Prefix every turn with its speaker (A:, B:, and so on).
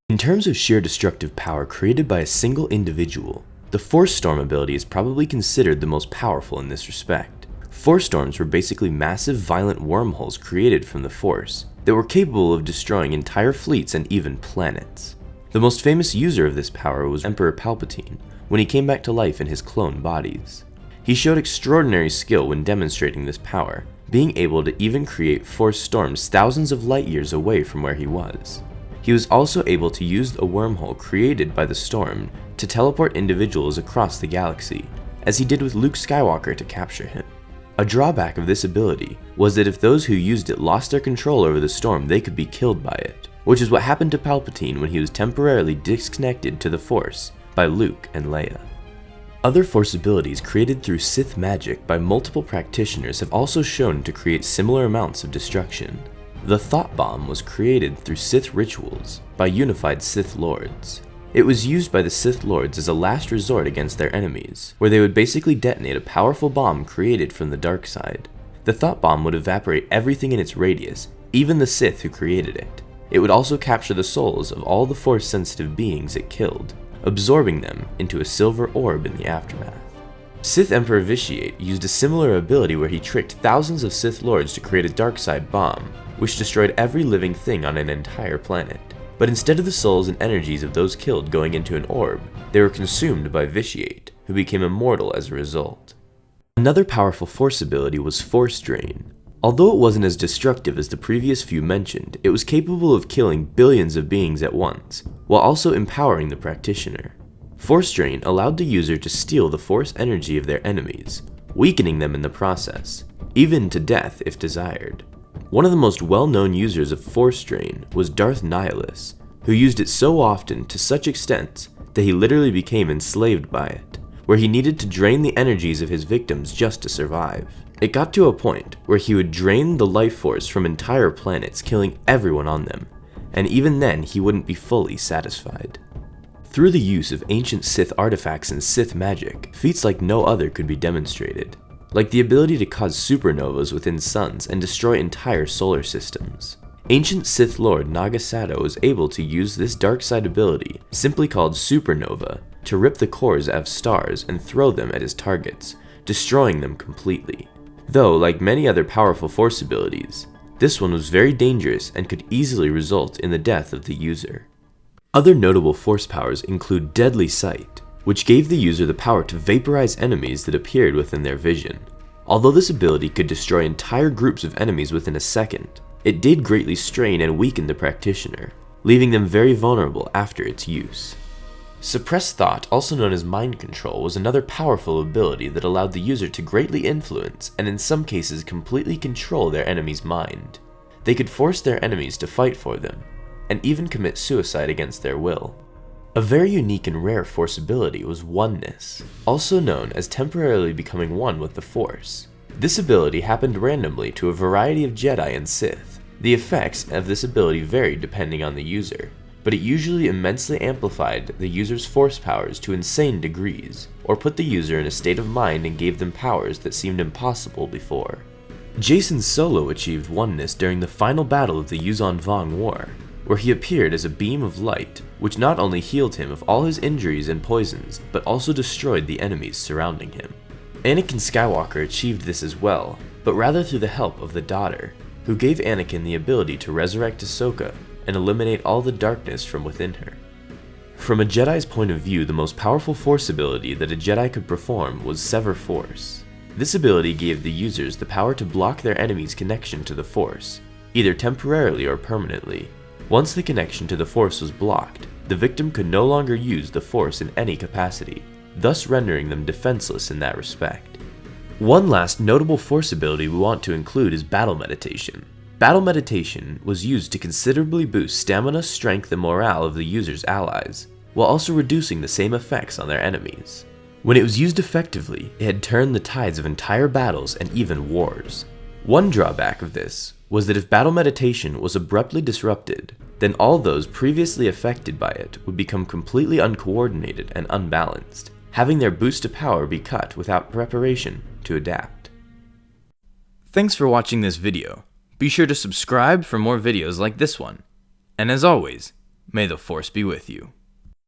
A: In terms of sheer destructive power created by a single individual, the Force Storm ability is probably considered the most powerful in this respect. Force Storms were basically massive violent wormholes created from the Force that were capable of destroying entire fleets and even planets. The most famous user of this power was Emperor Palpatine, when he came back to life in his clone bodies. He showed extraordinary skill when demonstrating this power, being able to even create Force Storms thousands of light years away from where he was. He was also able to use a wormhole created by the storm to teleport individuals across the galaxy, as he did with Luke Skywalker to capture him. A drawback of this ability was that if those who used it lost their control over the storm, they could be killed by it, which is what happened to Palpatine when he was temporarily disconnected to the Force by Luke and Leia. Other Force abilities created through Sith magic by multiple practitioners have also shown to create similar amounts of destruction. The Thought Bomb was created through Sith rituals by unified Sith Lords. It was used by the Sith Lords as a last resort against their enemies, where they would basically detonate a powerful bomb created from the dark side. The Thought Bomb would evaporate everything in its radius, even the Sith who created it. It would also capture the souls of all the Force-sensitive beings it killed, absorbing them into a silver orb in the aftermath. Sith Emperor Vitiate used a similar ability where he tricked thousands of Sith Lords to create a darkside bomb, which destroyed every living thing on an entire planet. But instead of the souls and energies of those killed going into an orb, they were consumed by Vitiate, who became immortal as a result. Another powerful Force ability was Force Drain. Although it wasn't as destructive as the previous few mentioned, it was capable of killing billions of beings at once, while also empowering the practitioner. Force Drain allowed the user to steal the Force energy of their enemies, weakening them in the process, even to death if desired. One of the most well-known users of Force Drain was Darth Nihilus, who used it so often to such extent that he literally became enslaved by it, where he needed to drain the energies of his victims just to survive. It got to a point where he would drain the life force from entire planets, killing everyone on them, and even then he wouldn't be fully satisfied. Through the use of ancient Sith artifacts and Sith magic, feats like no other could be demonstrated, like the ability to cause supernovas within suns and destroy entire solar systems. Ancient Sith Lord Nagasato was able to use this dark side ability, simply called supernova, to rip the cores out of stars and throw them at his targets, destroying them completely. Though, like many other powerful Force abilities, this one was very dangerous and could easily result in the death of the user. Other notable Force powers include Deadly Sight, which gave the user the power to vaporize enemies that appeared within their vision. Although this ability could destroy entire groups of enemies within a second, it did greatly strain and weaken the practitioner, leaving them very vulnerable after its use. Suppressed Thought, also known as Mind Control, was another powerful ability that allowed the user to greatly influence, and in some cases completely control their enemy's mind. They could force their enemies to fight for them, and even commit suicide against their will. A very unique and rare Force ability was Oneness, also known as temporarily becoming one with the Force. This ability happened randomly to a variety of Jedi and Sith. The effects of this ability varied depending on the user, but it usually immensely amplified the user's Force powers to insane degrees, or put the user in a state of mind and gave them powers that seemed impossible before. Jacen Solo achieved Oneness during the final battle of the Yuuzhan Vong War, where he appeared as a beam of light, which not only healed him of all his injuries and poisons, but also destroyed the enemies surrounding him. Anakin Skywalker achieved this as well, but rather through the help of the Daughter, who gave Anakin the ability to resurrect Ahsoka and eliminate all the darkness from within her. From a Jedi's point of view, the most powerful Force ability that a Jedi could perform was Sever Force. This ability gave the users the power to block their enemy's connection to the Force, either temporarily or permanently. Once the connection to the Force was blocked, the victim could no longer use the Force in any capacity, thus rendering them defenseless in that respect. One last notable Force ability we want to include is Battle Meditation. Battle Meditation was used to considerably boost stamina, strength, and morale of the user's allies, while also reducing the same effects on their enemies. When it was used effectively, it had turned the tides of entire battles and even wars. One drawback of this was that if Battle Meditation was abruptly disrupted, then all those previously affected by it would become completely uncoordinated and unbalanced, having their boost to power be cut without preparation to adapt. Thanks for watching this video. Be sure to subscribe for more videos like this one. And as always, May the Force be with you.